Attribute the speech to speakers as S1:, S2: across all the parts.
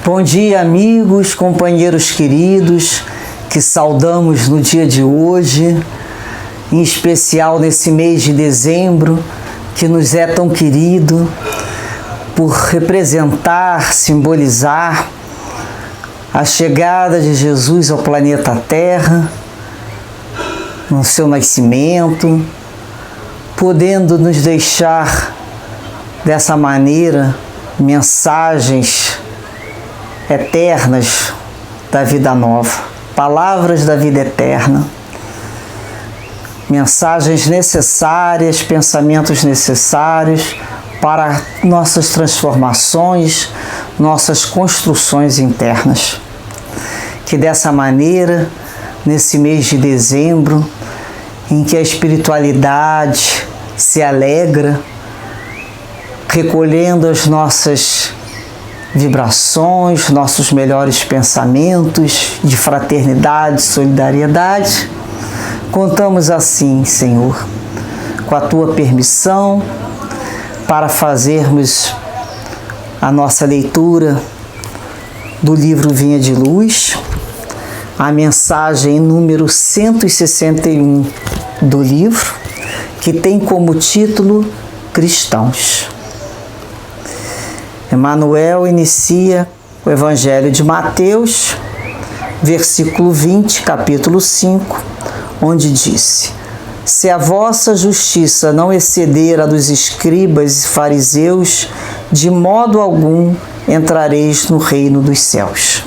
S1: Bom dia, amigos, companheiros queridos, que saudamos no dia de hoje, em especial nesse mês de dezembro, que nos é tão querido, por representar, simbolizar a chegada de Jesus ao planeta Terra, no seu nascimento, podendo nos deixar dessa maneira mensagens eternas da vida nova, palavras da vida eterna, mensagens necessárias, pensamentos necessários para nossas transformações, nossas construções internas. Que dessa maneira, nesse mês de dezembro, em que a espiritualidade se alegra, recolhendo as nossas vibrações, nossos melhores pensamentos de fraternidade, solidariedade. Contamos assim, Senhor, com a Tua permissão para fazermos a nossa leitura do livro Vinha de Luz, a mensagem número 161 do livro, que tem como título Cristãos. Emmanuel inicia o Evangelho de Mateus, versículo 20, capítulo 5, onde disse: Se a vossa justiça não exceder a dos escribas e fariseus, de modo algum entrareis no reino dos céus.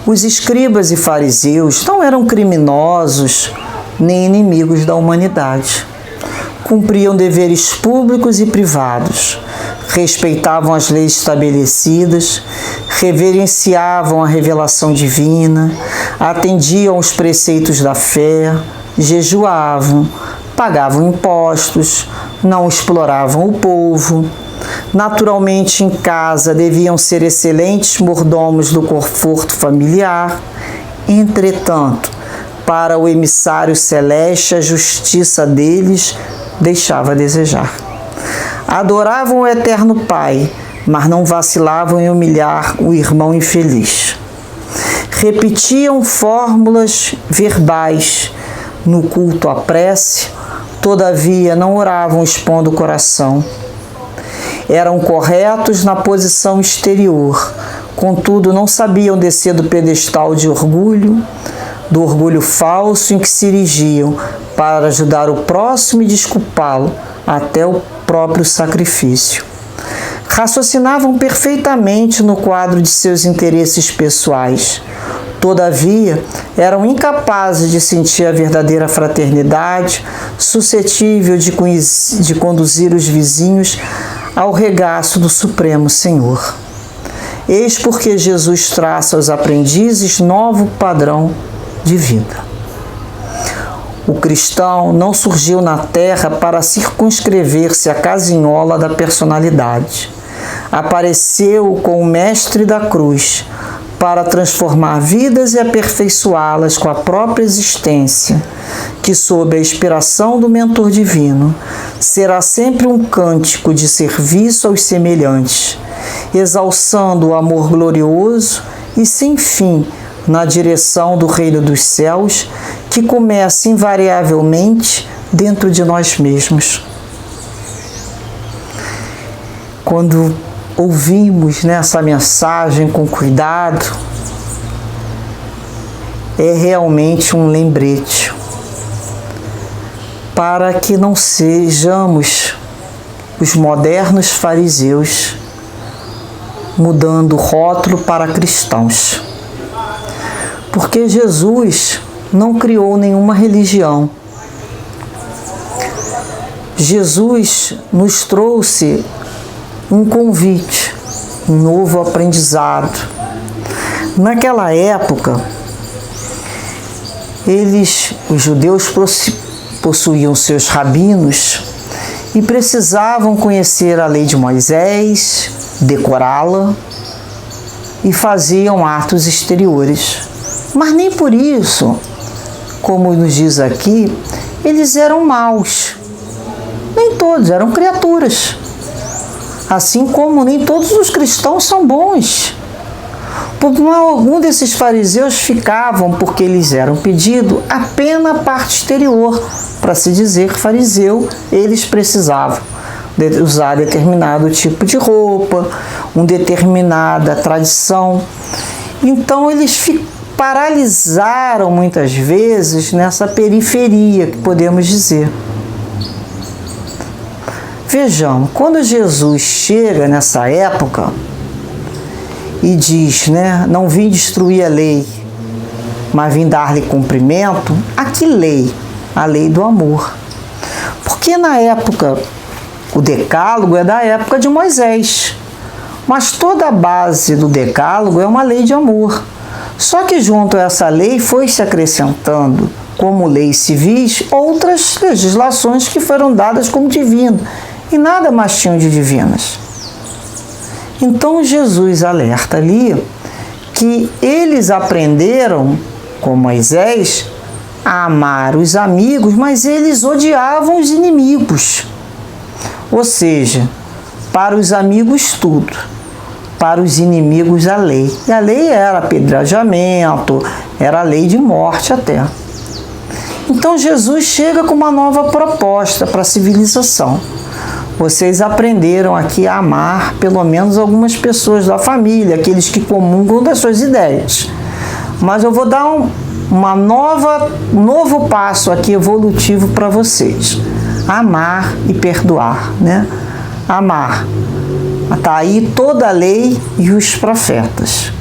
S1: Os escribas e fariseus não eram criminosos nem inimigos da humanidade. Cumpriam deveres públicos e privados, respeitavam as leis estabelecidas, reverenciavam a revelação divina, atendiam aos preceitos da fé, jejuavam, pagavam impostos, não exploravam o povo. Naturalmente, em casa, deviam ser excelentes mordomos do conforto familiar. Entretanto, para o emissário celeste, a justiça deles deixava a desejar. Adoravam o eterno Pai, mas não vacilavam em humilhar o irmão infeliz. Repetiam fórmulas verbais no culto à prece, todavia não oravam expondo o coração. Eram corretos na posição exterior, contudo não sabiam descer do pedestal de orgulho, do orgulho falso em que se erigiam para ajudar o próximo e desculpá-lo até o próprio sacrifício. Raciocinavam perfeitamente no quadro de seus interesses pessoais. Todavia, eram incapazes de sentir a verdadeira fraternidade, suscetível de conduzir os vizinhos ao regaço do Supremo Senhor. Eis porque Jesus traça aos aprendizes novo padrão de vida. O cristão não surgiu na Terra para circunscrever-se à casinhola da personalidade. Apareceu com o Mestre da Cruz para transformar vidas e aperfeiçoá-las com a própria existência, que, sob a inspiração do mentor divino, será sempre um cântico de serviço aos semelhantes, exalçando o amor glorioso e sem fim na direção do reino dos céus, que começa invariavelmente dentro de nós mesmos. Quando ouvimos essa mensagem com cuidado, é realmente um lembrete para que não sejamos os modernos fariseus mudando o rótulo para cristãos. Porque Jesus não criou nenhuma religião. Jesus nos trouxe um convite, um novo aprendizado. Naquela época, os judeus possuíam seus rabinos e precisavam conhecer a lei de Moisés, decorá-la, e faziam atos exteriores. Mas nem por isso, como nos diz aqui, eles eram maus. Nem todos, eram criaturas. Assim como nem todos os cristãos são bons. Por mal algum desses fariseus ficavam, porque eles eram pedido apenas a parte exterior. Para se dizer fariseu, eles precisavam usar determinado tipo de roupa, uma determinada tradição. Então eles paralisaram muitas vezes nessa periferia, que podemos dizer. Vejamos, quando Jesus chega nessa época e diz, né, não vim destruir a lei, mas vim dar-lhe cumprimento, a que lei? A lei do amor. Porque na época, o decálogo é da época de Moisés, mas toda a base do decálogo é uma lei de amor. Só que junto a essa lei foi se acrescentando, como leis civis, outras legislações que foram dadas como divinas, e nada mais tinham de divinas. Então Jesus alerta ali que eles aprenderam, com Moisés, a amar os amigos, mas eles odiavam os inimigos. Ou seja, para os amigos tudo, para os inimigos a lei. E a lei era apedrejamento, era a lei de morte até. Então Jesus chega com uma nova proposta para a civilização. Vocês aprenderam aqui a amar pelo menos algumas pessoas da família, aqueles que comungam das suas ideias. Mas eu vou dar um novo passo aqui evolutivo para vocês. Amar e perdoar, né? Amar. Está aí toda a lei e os profetas.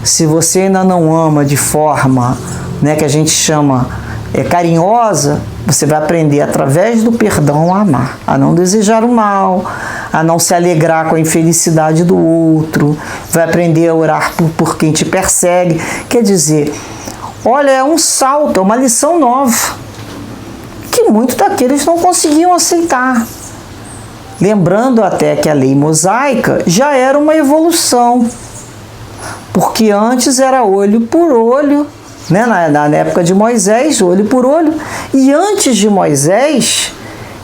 S1: Se você ainda não ama de forma, né, que a gente chama carinhosa, você vai aprender através do perdão a amar, a não desejar o mal, a não se alegrar com a infelicidade do outro, vai aprender a orar por quem te persegue. Quer dizer, olha, é um salto, é uma lição nova, que muitos daqueles não conseguiam aceitar. Lembrando até que a lei mosaica já era uma evolução, porque antes era olho por olho, né? Na época de Moisés, olho por olho, e antes de Moisés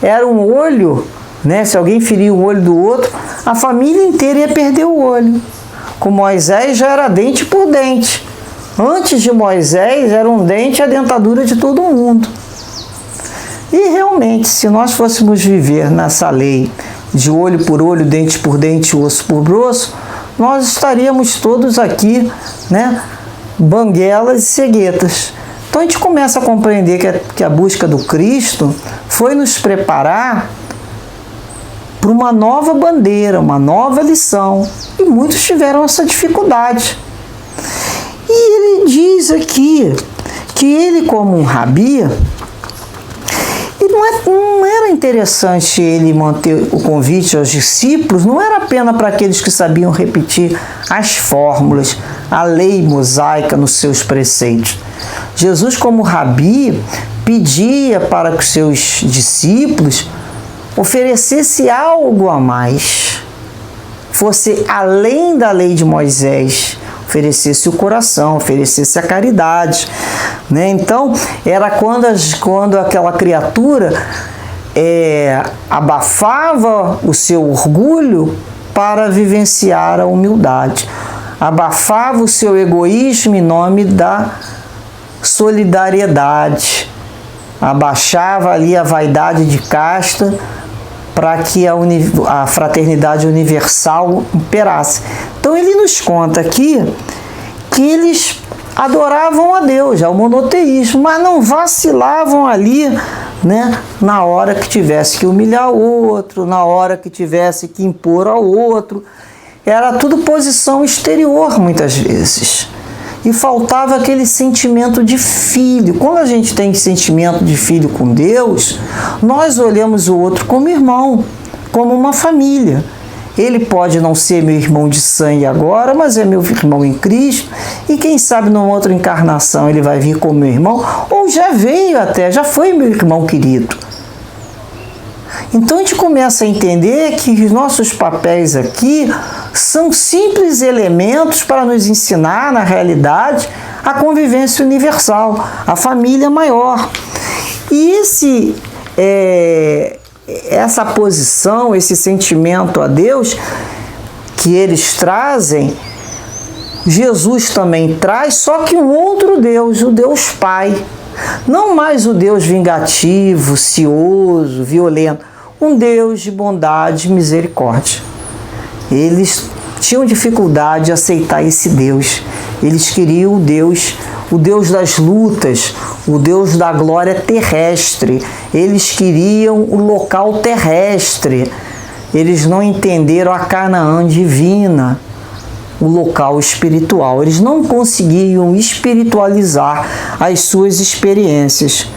S1: era um olho, né? Se alguém ferir o olho do outro, a família inteira ia perder o olho. Com Moisés já era dente por dente. Antes de Moisés era um dente e a dentadura de todo mundo. E realmente, se nós fôssemos viver nessa lei de olho por olho, dente por dente, osso por osso, nós estaríamos todos aqui, né, banguelas e ceguetas. Então a gente começa a compreender que a busca do Cristo foi nos preparar para uma nova bandeira, uma nova lição. E muitos tiveram essa dificuldade. E ele diz aqui que ele, como um rabi, não era interessante ele manter o convite aos discípulos, não era apenas para aqueles que sabiam repetir as fórmulas, a lei mosaica nos seus preceitos. Jesus, como rabi, pedia para que os seus discípulos oferecesse algo a mais, fosse além da lei de Moisés, oferecesse o coração, oferecesse a caridade, né? Então, era quando aquela criatura abafava o seu orgulho para vivenciar a humildade, abafava o seu egoísmo em nome da solidariedade, abaixava ali a vaidade de casta para que a fraternidade universal imperasse. Então ele nos conta aqui que eles adoravam a Deus, ao monoteísmo, mas não vacilavam ali, né, na hora que tivesse que humilhar o outro, na hora que tivesse que impor ao outro. Era tudo posição exterior muitas vezes. E faltava aquele sentimento de filho. Quando a gente tem sentimento de filho com Deus, nós olhamos o outro como irmão, como uma família. Ele pode não ser meu irmão de sangue agora, mas é meu irmão em Cristo. E quem sabe numa outra encarnação ele vai vir como meu irmão, ou já veio até, já foi meu irmão querido. Então a gente começa a entender que os nossos papéis aqui são simples elementos para nos ensinar, na realidade, a convivência universal, a família maior. E essa posição, esse sentimento a Deus que eles trazem, Jesus também traz, só que um outro Deus, o Deus Pai. Não mais o Deus vingativo, cioso, violento. Um Deus de bondade e misericórdia. Eles tinham dificuldade de aceitar esse Deus. Eles queriam o Deus das lutas, o Deus da glória terrestre. Eles queriam o local terrestre. Eles não entenderam a Canaã divina, o local espiritual. Eles não conseguiam espiritualizar as suas experiências.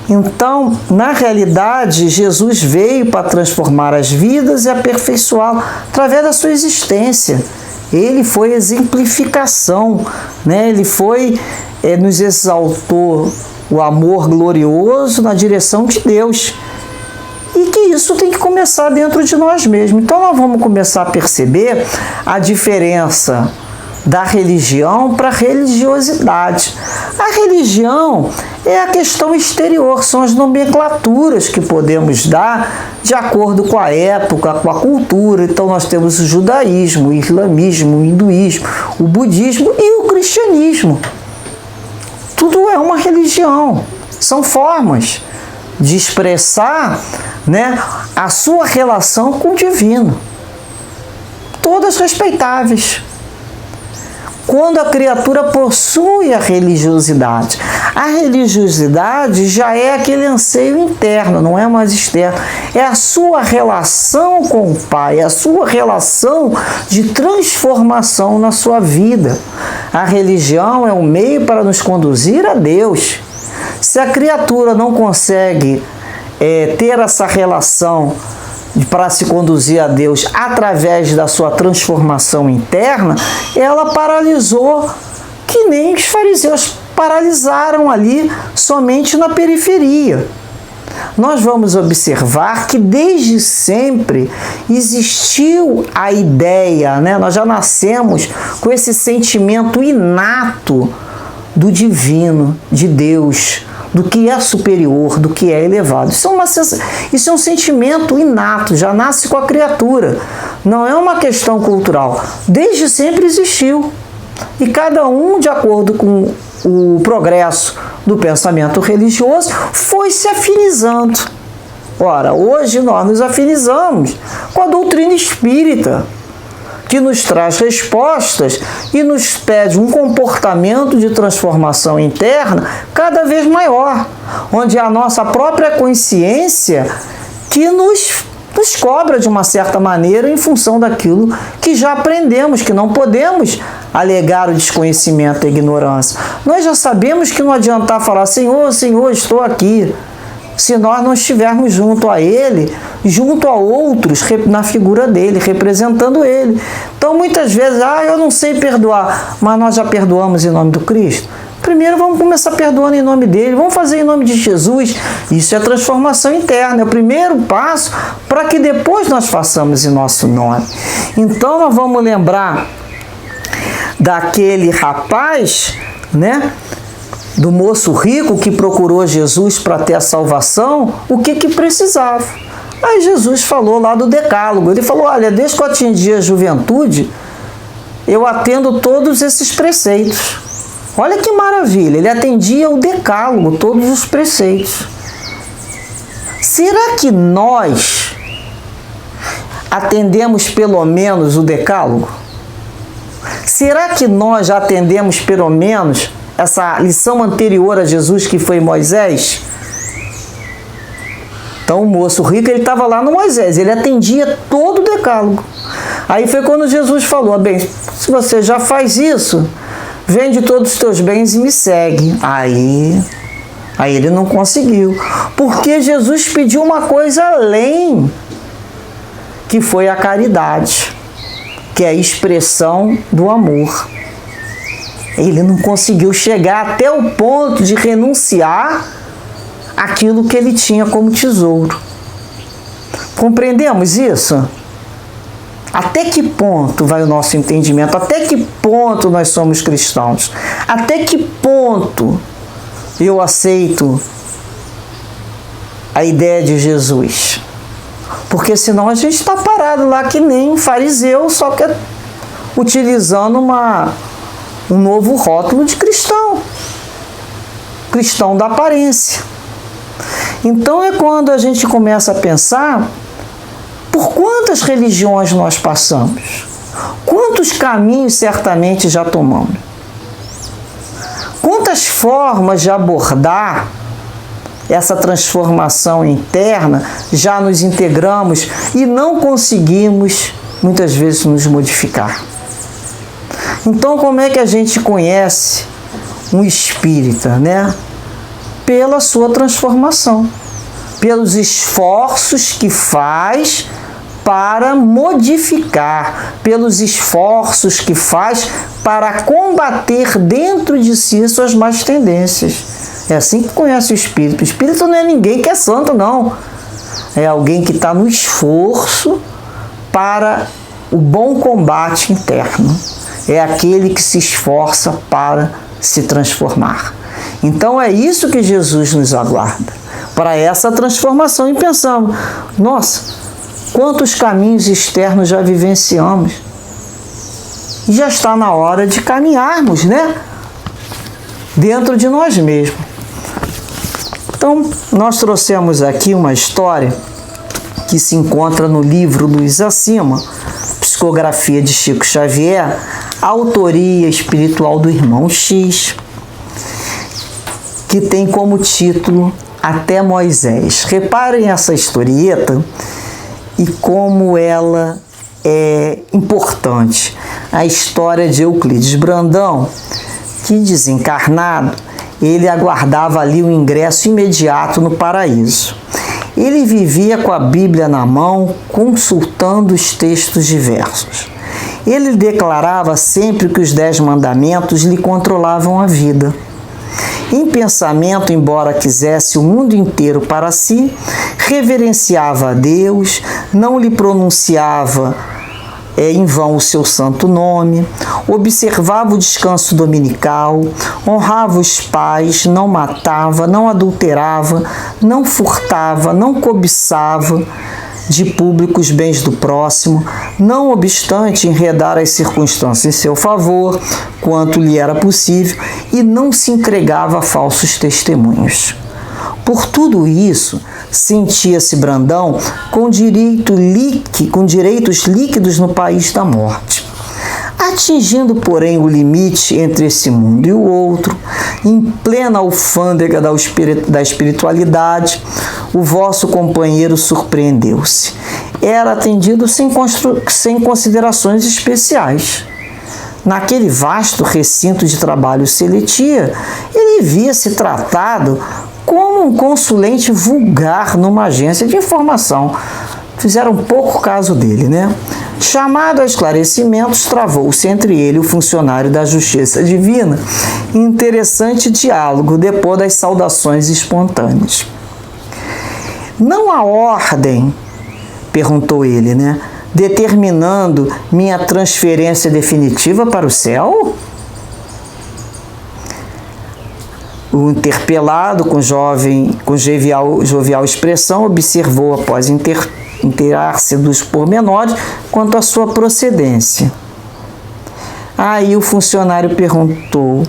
S1: Então, na realidade, Jesus veio para transformar as vidas e aperfeiçoá-las através da sua existência. Ele foi exemplificação, né? Ele nos exaltou o amor glorioso na direção de Deus. E que isso tem que começar dentro de nós mesmos. Então nós vamos começar a perceber a diferença da religião para a religiosidade. A religião é a questão exterior, são as nomenclaturas que podemos dar de acordo com a época, com a cultura. Então nós temos o judaísmo, o islamismo, o hinduísmo, o budismo e o cristianismo. Tudo é uma religião, são formas de expressar, né, a sua relação com o divino. Todas respeitáveis. Quando a criatura possui a religiosidade já é aquele anseio interno, não é mais externo. É a sua relação com o Pai, é a sua relação de transformação na sua vida. A religião é um meio para nos conduzir a Deus. Se a criatura não consegue ter essa relação para se conduzir a Deus através da sua transformação interna, ela paralisou, que nem os fariseus paralisaram ali somente na periferia. Nós vamos observar que desde sempre existiu a ideia, né? Nós já nascemos com esse sentimento inato do divino, de Deus, do que é superior, do que é elevado. Isso é um sentimento inato, já nasce com a criatura. Não é uma questão cultural. Desde sempre existiu. E cada um, de acordo com o progresso do pensamento religioso, foi se afinizando. Ora, hoje nós nos afinizamos com a doutrina espírita, que nos traz respostas e nos pede um comportamento de transformação interna cada vez maior, onde é a nossa própria consciência que nos cobra de uma certa maneira em função daquilo que já aprendemos, que não podemos alegar o desconhecimento e a ignorância. Nós já sabemos que não adianta falar, Senhor, Senhor, estou aqui, se nós não estivermos junto a Ele, junto a outros, na figura dele, representando Ele. Então, muitas vezes, eu não sei perdoar, mas nós já perdoamos em nome do Cristo. Primeiro, vamos começar perdoando em nome dele, vamos fazer em nome de Jesus. Isso é transformação interna, é o primeiro passo para que depois nós façamos em nosso nome. Então, nós vamos lembrar daquele rapaz, né? Do moço rico que procurou Jesus para ter a salvação, o que precisava. Aí Jesus falou lá do decálogo. Ele falou, olha, desde que eu atingi a juventude, eu atendo todos esses preceitos. Olha que maravilha, ele atendia o decálogo, todos os preceitos. Será que nós atendemos pelo menos o decálogo? Será que nós já atendemos pelo menos essa lição anterior a Jesus, que foi Moisés? Então o moço rico, ele estava lá no Moisés, ele atendia todo o decálogo. Aí foi quando Jesus falou, bem, se você já faz isso, vende todos os teus bens e me segue. Aí ele não conseguiu, porque Jesus pediu uma coisa além, que foi a caridade, que é a expressão do amor. Ele não conseguiu chegar até o ponto de renunciar aquilo que ele tinha como tesouro. Compreendemos isso? Até que ponto vai o nosso entendimento? Até que ponto nós somos cristãos? Até que ponto eu aceito a ideia de Jesus? Porque senão a gente está parado lá que nem um fariseu, só que utilizando um novo rótulo de cristão. Cristão da aparência. Então é quando a gente começa a pensar por quantas religiões nós passamos, quantos caminhos certamente já tomamos, quantas formas de abordar essa transformação interna já nos integramos e não conseguimos muitas vezes nos modificar. Então como é que a gente conhece um espírita, né? Pela sua transformação, pelos esforços que faz para modificar, pelos esforços que faz para combater dentro de si suas más tendências. É assim que conhece o espírito. O espírito não é ninguém que é santo, não. É alguém que está no esforço para o bom combate interno. É aquele que se esforça para se transformar. Então é isso que Jesus nos aguarda, para essa transformação. E pensamos, nossa, quantos caminhos externos já vivenciamos. E já está na hora de caminharmos, né? Dentro de nós mesmos. Então, nós trouxemos aqui uma história que se encontra no livro Luz Acima, Psicografia de Chico Xavier, autoria espiritual do Irmão X, que tem como título Até Moisés. Reparem essa historieta e como ela é importante. A história de Euclides Brandão, que desencarnado, ele aguardava ali o ingresso imediato no paraíso. Ele vivia com a Bíblia na mão, consultando os textos diversos. Ele declarava sempre que os 10 mandamentos lhe controlavam a vida. Em pensamento, embora quisesse o mundo inteiro para si, reverenciava a Deus, não lhe pronunciava em vão o seu santo nome, observava o descanso dominical, honrava os pais, não matava, não adulterava, não furtava, não cobiçava de público os bens do próximo, não obstante enredar as circunstâncias em seu favor, quanto lhe era possível, e não se entregava a falsos testemunhos. Por tudo isso, sentia-se Brandão com direitos líquidos no país da morte. Atingindo, porém, o limite entre esse mundo e o outro, em plena alfândega da espiritualidade, o vosso companheiro surpreendeu-se. Era atendido sem considerações especiais. Naquele vasto recinto de trabalho seletia, ele via-se tratado como um consulente vulgar numa agência de informação. Fizeram pouco caso dele, né? Chamado a esclarecimentos, travou-se entre ele e o funcionário da Justiça Divina. Interessante diálogo, depois das saudações espontâneas. Não há ordem, perguntou ele, né? Determinando minha transferência definitiva para o céu? O interpelado, com jovial expressão, observou após inteirar-se dos pormenores quanto à sua procedência. Aí o funcionário perguntou: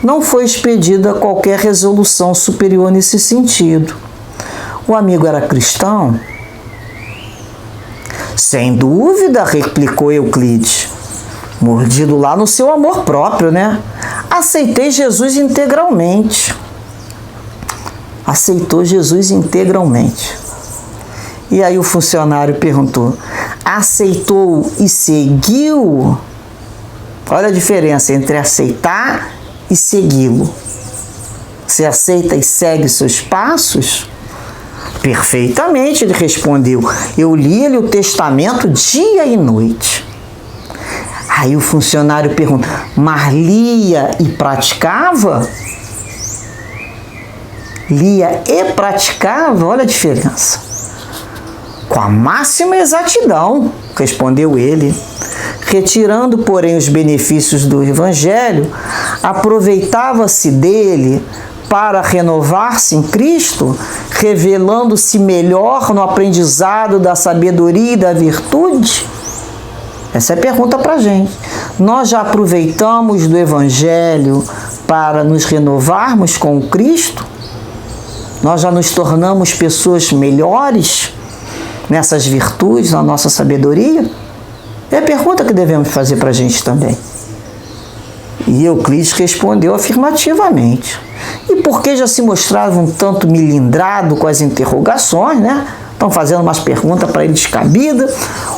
S1: não foi expedida qualquer resolução superior nesse sentido? O amigo era cristão? Sem dúvida, replicou Euclides, mordido lá no seu amor próprio, né? Aceitei Jesus integralmente. Aceitou Jesus integralmente. E aí o funcionário perguntou: aceitou e seguiu? Olha a diferença entre aceitar e segui-lo. Você aceita e segue seus passos? Perfeitamente, ele respondeu. Eu li-lhe o testamento dia e noite. Aí o funcionário pergunta: mas lia e praticava? Lia e praticava? Olha a diferença. Com a máxima exatidão, respondeu ele. Retirando, porém, os benefícios do Evangelho, aproveitava-se dele para renovar-se em Cristo, revelando-se melhor no aprendizado da sabedoria e da virtude? Essa é a pergunta para a gente. Nós já aproveitamos do Evangelho para nos renovarmos com o Cristo? Nós já nos tornamos pessoas melhores nessas virtudes, na nossa sabedoria? É a pergunta que devemos fazer para a gente também. E Euclides respondeu afirmativamente. E porque já se mostrava um tanto milindrado com as interrogações, né? Estão fazendo umas perguntas para ele descabida,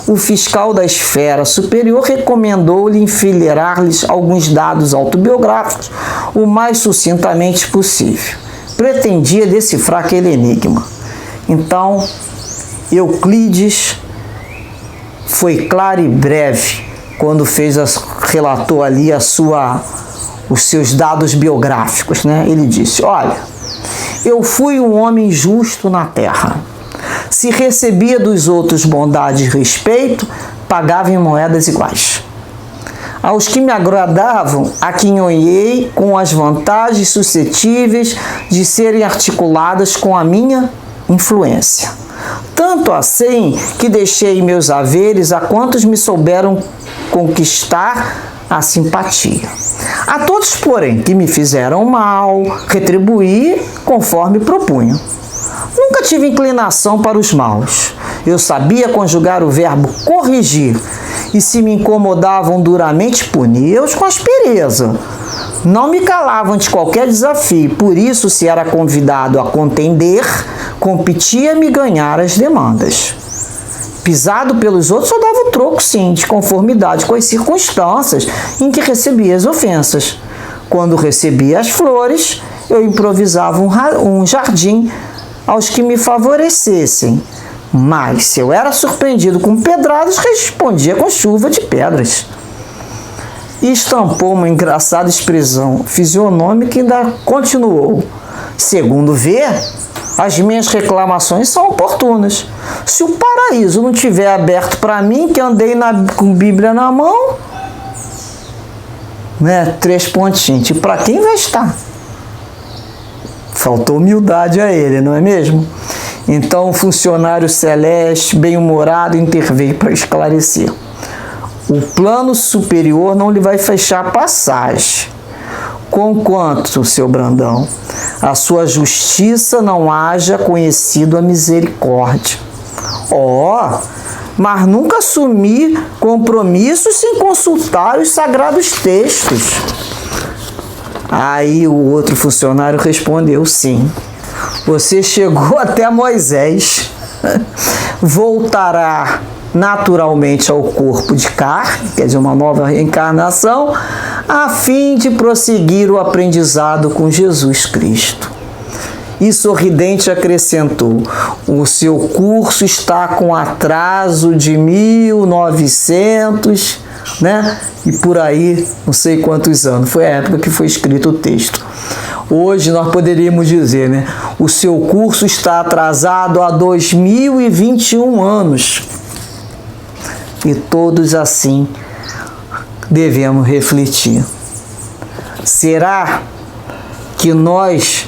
S1: o fiscal da esfera superior recomendou-lhe enfileirar-lhes alguns dados autobiográficos o mais sucintamente possível. Pretendia decifrar aquele enigma. Então, Euclides foi claro e breve quando relatou ali os seus dados biográficos, né? Ele disse: olha, eu fui um homem justo na terra. Se recebia dos outros bondade e respeito, pagava em moedas iguais. Aos que me agradavam, aquinhoei com as vantagens suscetíveis de serem articuladas com a minha influência. Tanto assim que deixei meus haveres a quantos me souberam conquistar a simpatia. A todos, porém, que me fizeram mal, retribuí conforme propunham. Nunca tive inclinação para os maus. Eu sabia conjugar o verbo corrigir, e se me incomodavam duramente, punia-os com aspereza. Não me calavam ante qualquer desafio, por isso, se era convidado a contender, competia-me ganhar as demandas. Pisado pelos outros, eu dava o troco, sim, de conformidade com as circunstâncias em que recebia as ofensas. Quando recebia as flores, eu improvisava um jardim aos que me favorecessem. Mas, se eu era surpreendido com pedradas, respondia com chuva de pedras. E estampou uma engraçada expressão fisionômica e ainda continuou. Segundo vê, as minhas reclamações são oportunas. Se o paraíso não tiver aberto para mim, que andei com Bíblia na mão, né, 3 pontinhos, e para quem vai estar? Faltou humildade a ele, não é mesmo? Então o funcionário celeste, bem-humorado, interveio para esclarecer. O plano superior não lhe vai fechar passagem. Conquanto, seu Brandão, a sua justiça não haja conhecido a misericórdia. Mas nunca assumi compromissos sem consultar os sagrados textos. Aí o outro funcionário respondeu: sim, você chegou até Moisés, voltará naturalmente ao corpo de carne, quer dizer, uma nova reencarnação, a fim de prosseguir o aprendizado com Jesus Cristo. E sorridente acrescentou: o seu curso está com atraso de 1900, né? E por aí, não sei quantos anos. Foi a época que foi escrito o texto. Hoje nós poderíamos dizer, né? O seu curso está atrasado há 2021 anos. E todos assim devemos refletir. Será que nós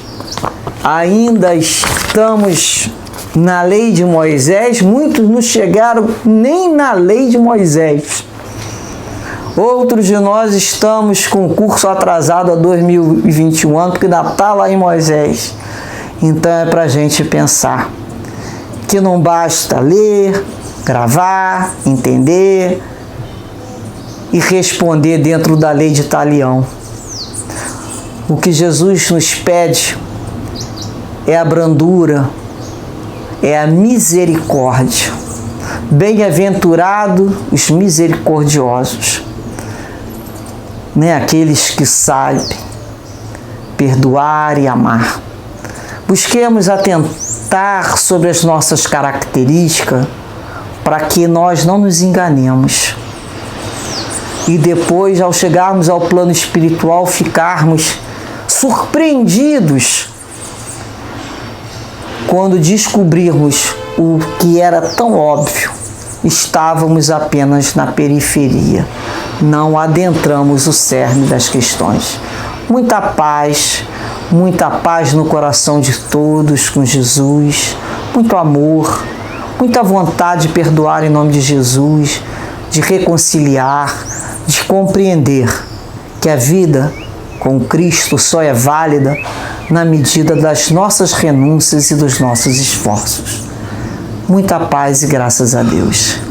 S1: ainda estamos na lei de Moisés? Muitos não chegaram nem na lei de Moisés. Outros de nós estamos com o curso atrasado há 2021 anos, porque ainda está lá em Moisés. Então é para a gente pensar que não basta ler, gravar, entender e responder dentro da lei de Talião. O que Jesus nos pede é a brandura, é a misericórdia. Bem-aventurado os misericordiosos, né? Aqueles que sabem perdoar e amar. Busquemos atentar sobre as nossas características para que nós não nos enganemos. E depois, ao chegarmos ao plano espiritual, ficarmos surpreendidos quando descobrirmos o que era tão óbvio. Estávamos apenas na periferia, não adentramos o cerne das questões. Muita paz, muita paz no coração de todos com Jesus, muito amor, muita vontade de perdoar em nome de Jesus, de reconciliar, de compreender que a vida com Cristo só é válida na medida das nossas renúncias e dos nossos esforços. Muita paz e graças a Deus.